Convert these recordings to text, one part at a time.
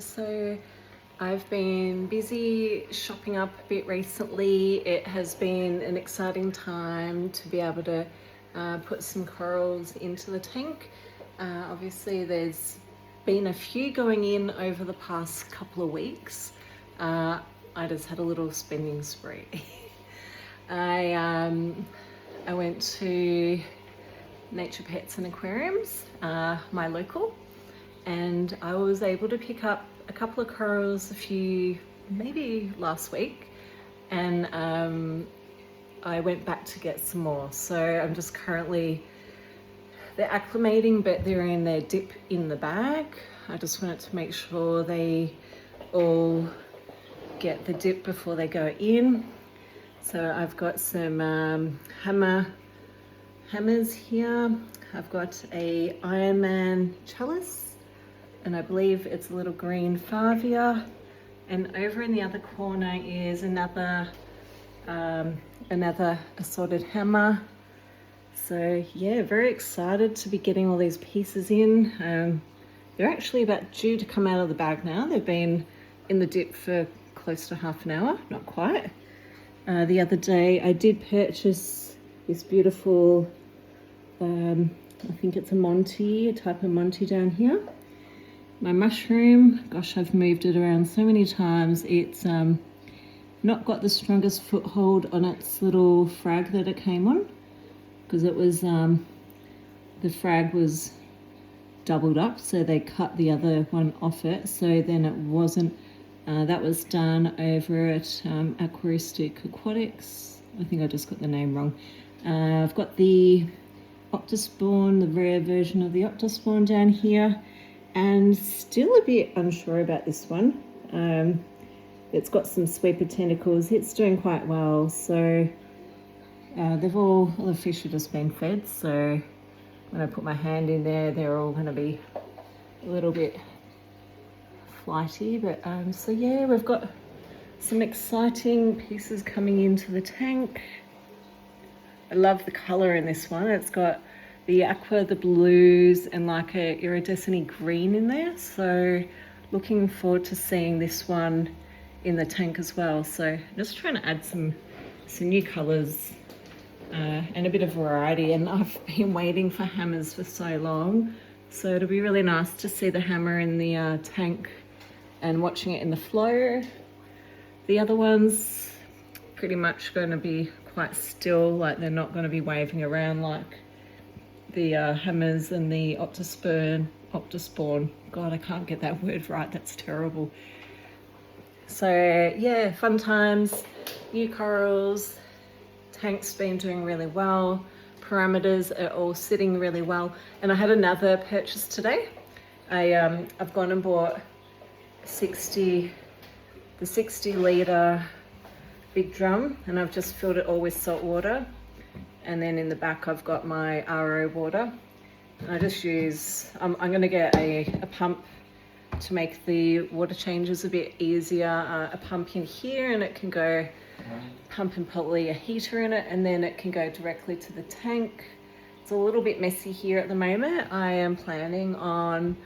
So I've been busy shopping up a bit recently. It has been an exciting time to be able to put some corals into the tank. Obviously there's been a few going in over the past couple of weeks. I just had a little spending spree. I went to Nature Pets and Aquariums, my local, and I was able to pick up a couple of corals maybe last week, and I went back to get some more. So I'm just they're acclimating, but they're in their dip in the bag. I just wanted to make sure they all get the dip before they go in. So I've got some hammers here. I've got a Ironman chalice, and I believe it's a little green Favia. And over in the other corner is another assorted hammer. So yeah, very excited to be getting all these pieces in. They're actually about due to come out of the bag now. They've been in the dip for close to half an hour, not quite. The other day I did purchase this beautiful, I think it's a type of Monty down here. My mushroom, gosh, I've moved it around so many times. It's not got the strongest foothold on its little frag that it came on, because it was, the frag was doubled up, so they cut the other one off it, so then it wasn't. That was done over at Aquaristic Aquatics. I think I just got the name wrong. I've got the Octospawn, the rare version of the Octospawn down here, and still a bit unsure about this one. It's got some sweeper tentacles. It's doing quite well. So all the fish have just been fed. So when I put my hand in there, they're all going to be a little bit flighty. But so yeah, we've got some exciting pieces coming into the tank. I love the color in this one. It's got the aqua, the blues, and like a iridescent green in there. So looking forward to seeing this one in the tank as well. So just trying to add some new colors and a bit of variety. And I've been waiting for hammers for so long. So it'll be really nice to see the hammer in the tank and watching it in the flow. The other ones pretty much going to be quite still, like they're not going to be waving around like the hammers and the Octospawn. God, I can't get that word right, that's terrible. So yeah, fun times, new corals, tank's been doing really well, parameters are all sitting really well. And I had another purchase today. I've gone and bought the 60 litre big drum, and I've just filled it all with salt water. And then in the back I've got my RO water. And I just use, I'm going to get a pump to make the water changes a bit easier. A pump in here, and it can go pump and probably a heater in it, and then it can go directly to the tank. It's a little bit messy here at the moment. I am planning on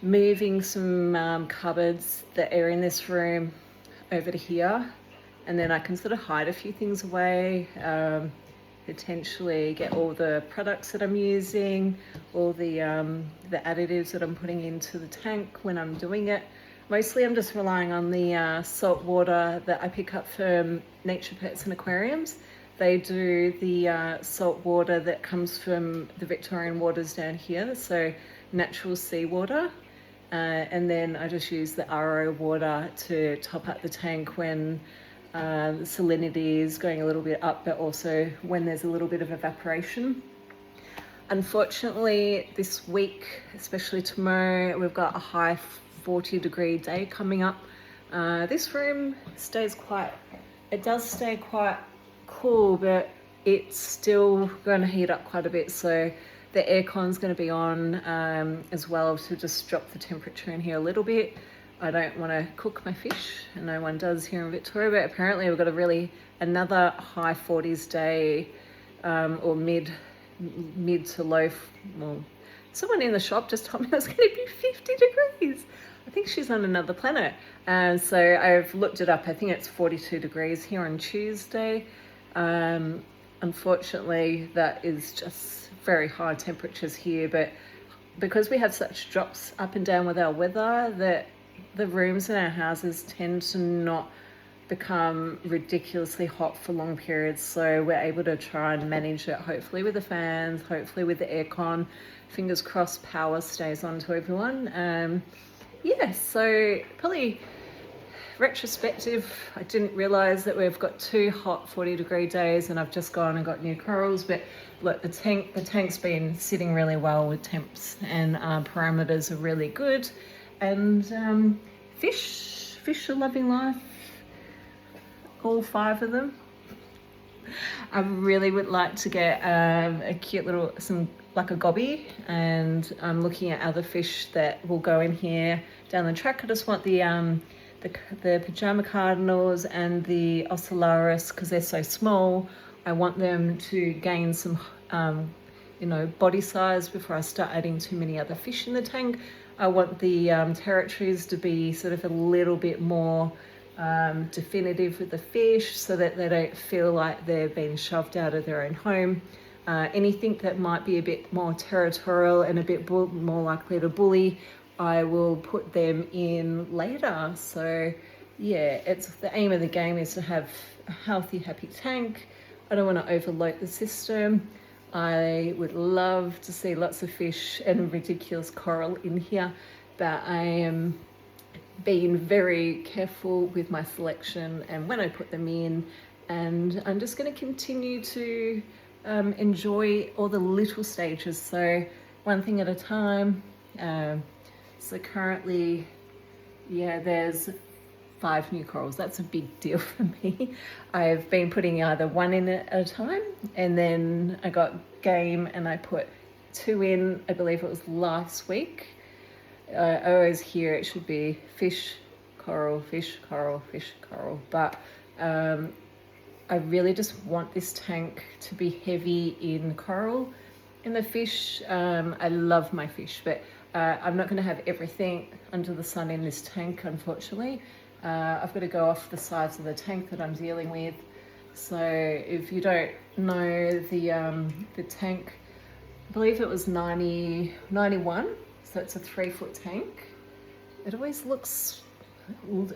moving some cupboards that are in this room over to here, and then I can sort of hide a few things away, potentially get all the products that I'm using, all the additives that I'm putting into the tank when I'm doing it. Mostly I'm just relying on the salt water that I pick up from Nature Pets and Aquariums. They do the salt water that comes from the Victorian waters down here, so natural seawater. And then I just use the RO water to top up the tank when the salinity is going a little bit up, but also when there's a little bit of evaporation. Unfortunately, this week, especially tomorrow, we've got a high 40-degree day coming up. This room does stay quite cool, but it's still going to heat up quite a bit. So the aircon's going to be on as well to just drop the temperature in here a little bit. I don't want to cook my fish, and no one does here in Victoria, but apparently we've got another high 40s day, or mid to low, well, someone in the shop just told me it was going to be 50 degrees. I think she's on another planet. So I've looked it up. I think it's 42 degrees here on Tuesday. Unfortunately, that is just very high temperatures here, but because we have such drops up and down with our weather, that the rooms in our houses tend to not become ridiculously hot for long periods, so we're able to try and manage it, hopefully with the fans, hopefully with the aircon. Fingers crossed power stays on to everyone. Yeah, so probably retrospective, I didn't realize that we've got 2 hot 40-degree days and I've just gone and got new corals. But look, the tank's been sitting really well with temps, and parameters are really good, and fish are loving life, all 5 of them. I really would like to get a cute little, like a gobby, and I'm looking at other fish that will go in here down the track. I just want the pajama cardinals and the ocellaris, because they're so small. I want them to gain some body size before I start adding too many other fish in the tank. I want the territories to be sort of a little bit more definitive with the fish, so that they don't feel like they're being shoved out of their own home. Anything that might be a bit more territorial and a bit more likely to bully, I will put them in later. So yeah, it's the aim of the game is to have a healthy, happy tank. I don't want to overload the system. I would love to see lots of fish and ridiculous coral in here, but I am being very careful with my selection and when I put them in, and I'm just going to continue to enjoy all the little stages, so one thing at a time. So currently, yeah, there's 5 new corals. That's a big deal for me. I've been putting either 1 in at a time, and then I got game and I put 2 in, I believe it was last week. I always hear it should be fish, coral, fish, coral, fish, coral, but I really just want this tank to be heavy in coral. In the fish, I love my fish, but I'm not going to have everything under the sun in this tank, unfortunately. I've got to go off the size of the tank that I'm dealing with. So if you don't know the tank, I believe it was 91, so it's a 3-foot tank. It always looks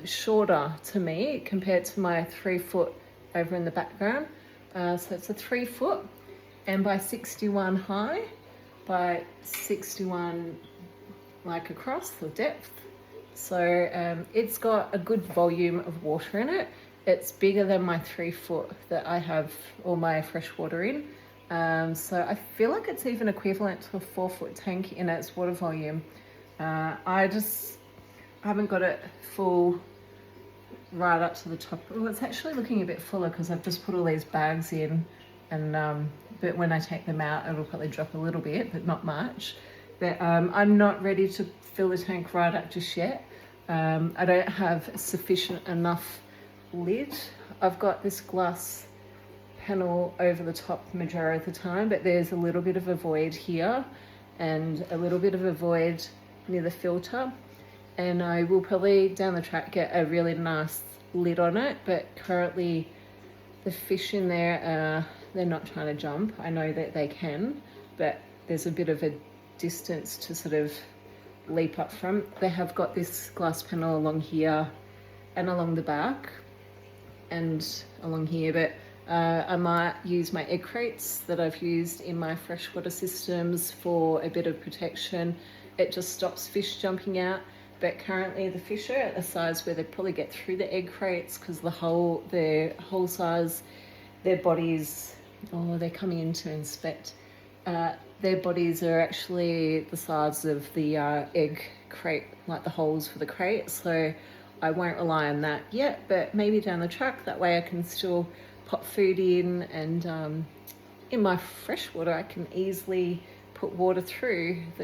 shorter to me compared to my 3-foot over in the background. So it's a 3-foot, and by 61 high, by 61 like across the depth. So it's got a good volume of water in it. It's bigger than my 3-foot that I have all my fresh water in. So I feel like it's even equivalent to a 4-foot tank in its water volume. I haven't got it full right up to the top. Oh, it's actually looking a bit fuller because I've just put all these bags in, and but when I take them out, it'll probably drop a little bit, but not much. But I'm not ready to fill the tank right up just yet. I don't have sufficient enough lid. I've got this glass panel over the top majority of the time, but there's a little bit of a void here and a little bit of a void near the filter, and I will probably down the track get a really nice lid on it. But currently the fish in there, they're not trying to jump. I know that they can, but there's a bit of a distance to sort of leap up from. They have got this glass panel along here and along the back and along here, but I might use my egg crates that I've used in my freshwater systems for a bit of protection. It just stops fish jumping out. But currently the fish are at a size where they probably get through the egg crates, because their whole size, their bodies, they're coming in to inspect. Their bodies are actually the size of the egg crate, like the holes for the crate. So I won't rely on that yet, but maybe down the track, that way I can still pop food in, and in my freshwater I can easily put water through the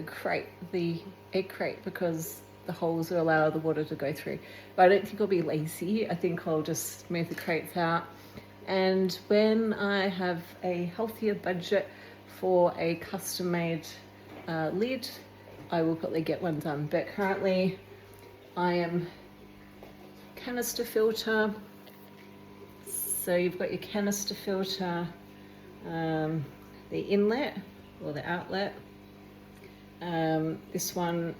egg crate, because the holes will allow the water to go through. But I don't think I'll be lazy. I think I'll just move the crates out, and when I have a healthier budget for a custom made lid, I will probably get one done. But currently iron canister filter. So you've got your canister filter, the inlet or the outlet. This one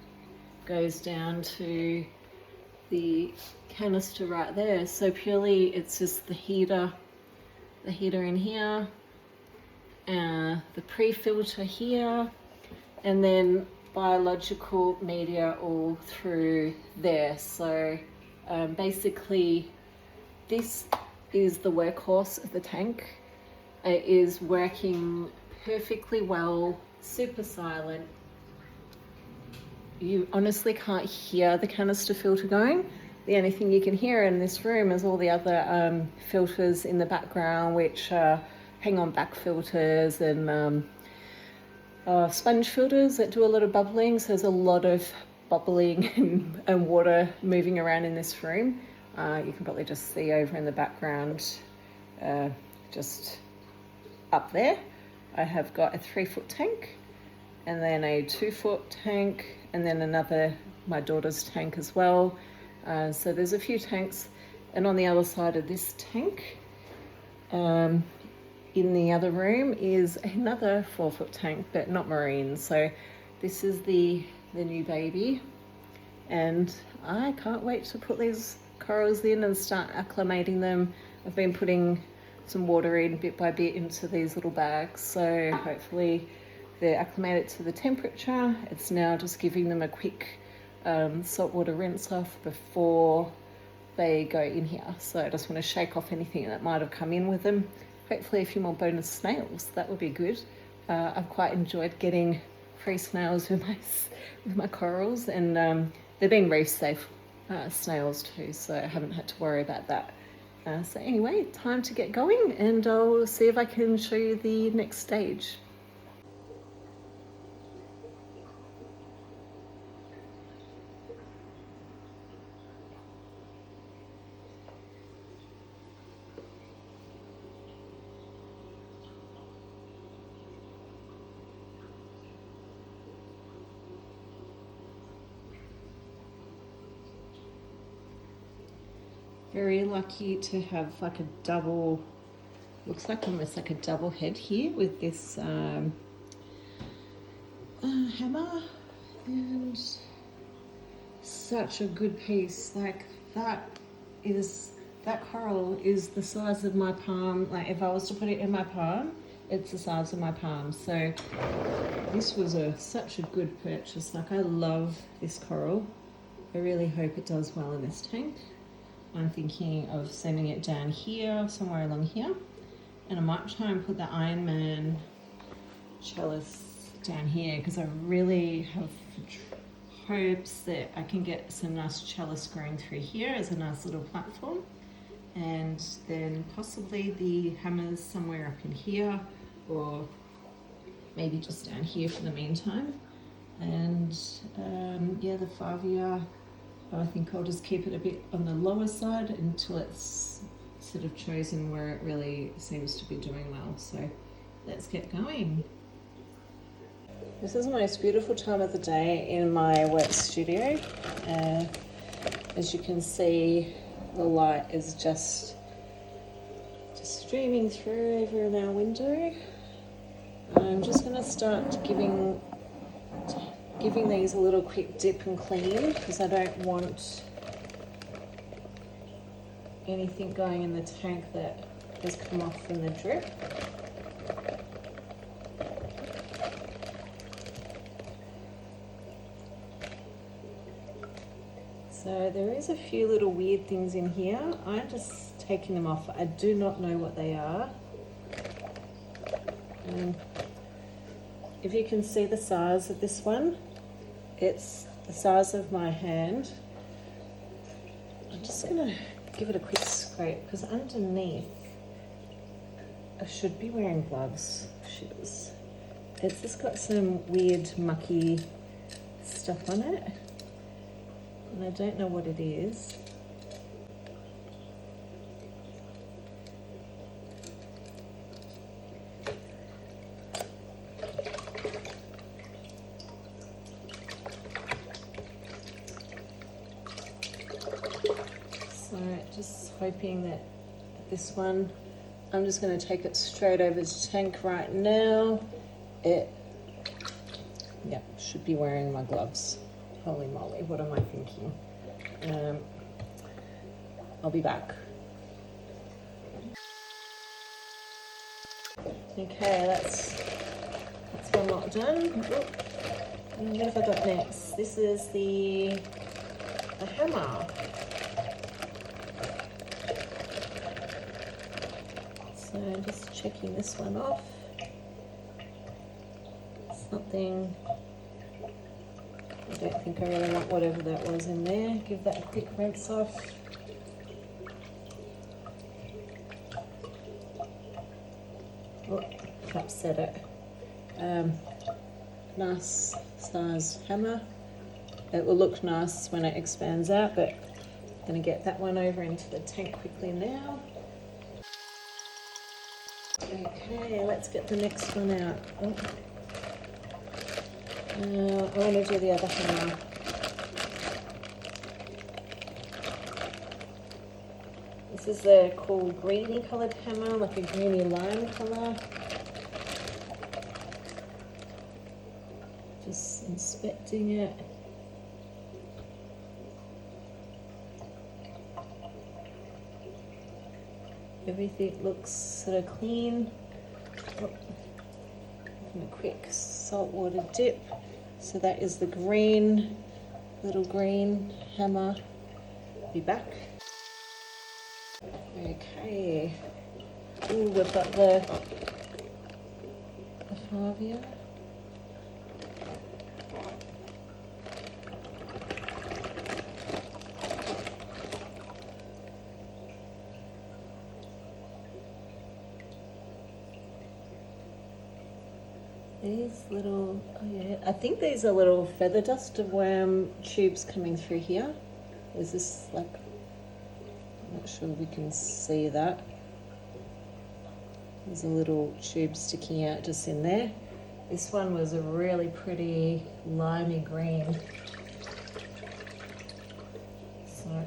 goes down to the canister right there. So purely it's just the heater in here, the pre-filter here, and then biological media all through there. So basically this is the workhorse of the tank. It is working perfectly well, super silent. You honestly can't hear the canister filter going. The only thing you can hear in this room is all the other filters in the background, which are hang-on back filters and sponge filters that do a lot of bubbling. So there's a lot of bubbling and water moving around in this room. You can probably just see over in the background, just up there, I have got a 3-foot tank, and then a 2-foot tank, and then another, my daughter's tank as well. So there's a few tanks, and on the other side of this tank, in the other room is another 4-foot tank, but not marine. So this is the new baby, and I can't wait to put these corals in and start acclimating them. I've been putting some water in bit by bit into these little bags, so hopefully they're acclimated to the temperature. It's now just giving them a quick saltwater rinse off before they go in here. So I just want to shake off anything that might have come in with them. Hopefully a few more bonus snails, that would be good. I've quite enjoyed getting free snails with my corals, and they've been reef safe snails too, so I haven't had to worry about that. So anyway, time to get going, and I'll see if I can show you the next stage. Very lucky to have like a double, looks like almost like a double head here with this hammer, and such a good piece. Like that coral is the size of my palm. Like if I was to put it in my palm, it's the size of my palm. So this was such a good purchase. Like I love this coral. I really hope it does well in this tank. I'm thinking of sending it down here, somewhere along here. And I might try and put the Iron Man chalice down here, because I really have hopes that I can get some nice chalice growing through here as a nice little platform. And then possibly the hammers somewhere up in here, or maybe just down here for the meantime. And yeah, the Favia, I think I'll just keep it a bit on the lower side until it's sort of chosen where it really seems to be doing well. So let's get going. This is the most beautiful time of the day in my work studio. As you can see, the light is just streaming through over in our window. I'm just going to start giving these a little quick dip and clean, because I don't want anything going in the tank that has come off from the drip. So there is a few little weird things in here. I'm just taking them off. I do not know what they are. If you can see the size of this one, it's the size of my hand. I'm just going to give it a quick scrape, because underneath I should be wearing gloves, shoes. It's just got some weird mucky stuff on it, and I don't know what it is. So just hoping that this one, I'm just going to take it straight over to tank right now. Should be wearing my gloves. Holy moly, what am I thinking? I'll be back. Okay, that's one lot done. And what have I got next? This is the hammer. So just checking this one off. Something, I don't think I really want whatever that was in there. Give that a quick rinse off. Oh, upset it. Nice size hammer. It will look nice when it expands out, but I'm going to get that one over into the tank quickly now. Okay, let's get the next one out. I want to do the other hammer. This is a cool greeny coloured hammer, like a greeny lime colour. Just inspecting it. Everything looks sort of clean. Oh, a quick saltwater dip. So that is the green, little green hammer. Be back. Okay. Ooh, we've got the Favia. These little, I think these are little feather duster worm tubes coming through here. Is this like, I'm not sure we can see that. There's a little tube sticking out just in there. This one was a really pretty limey green. So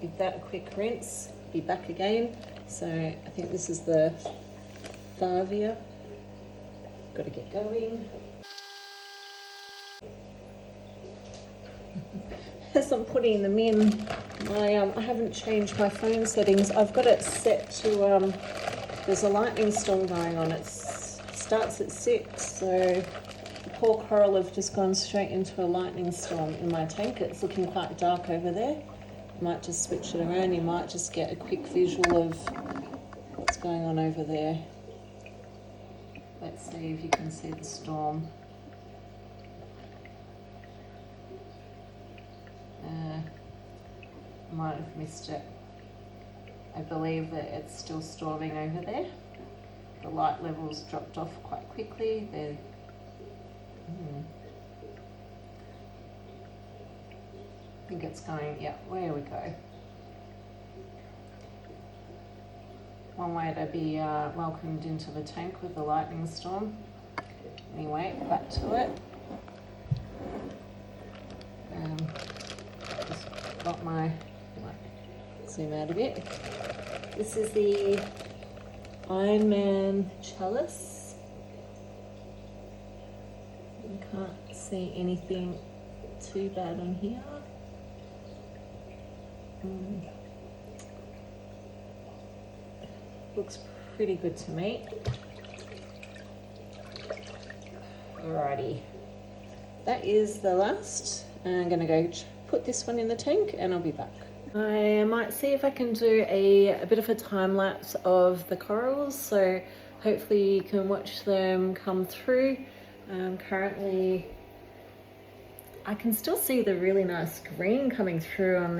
give that a quick rinse, be back again. So I think this is the Favia. Got to get going. As I'm putting them in, I haven't changed my phone settings. I've got it set to, there's a lightning storm going on. It starts at 6, so the poor coral have just gone straight into a lightning storm in my tank. It's looking quite dark over there. I might just switch it around. You might just get a quick visual of what's going on over there. Let's see if you can see the storm. Might have missed it. I believe that it's still storming over there. The light levels dropped off quite quickly. They're, I think it's going, yeah, where we go. One way to be welcomed into the tank with the lightning storm. Anyway, back to it. Just got my, zoom out a bit. This is the Iron Man chalice. You can't see anything too bad on here. Looks pretty good to me. Alrighty, that is the last. I'm gonna go put this one in the tank and I'll be back. I might see if I can do a bit of a time lapse of the corals, so hopefully you can watch them come through. Currently, I can still see the really nice green coming through on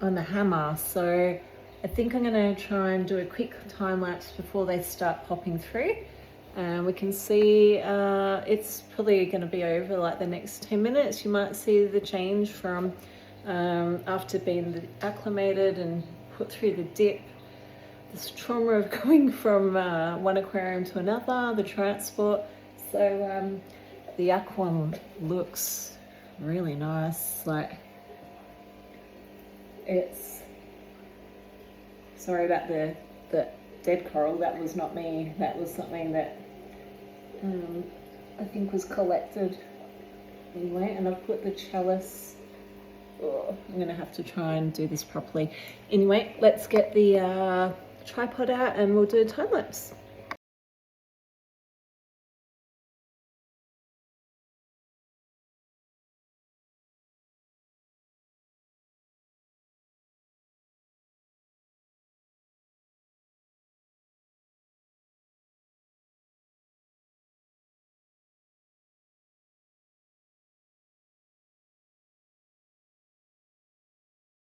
the hammer, so I think I'm going to try and do a quick time lapse before they start popping through. We can see it's probably going to be over like the next 10 minutes. You might see the change from after being acclimated and put through the dip, this trauma of going from one aquarium to another, the transport. So the aqua looks really nice. Like, It's, sorry about the dead coral, that was not me, that was something that I think was collected anyway. And I've put the chalice, oh, I'm gonna have to try and do this properly. Anyway, let's get the tripod out and we'll do a time lapse.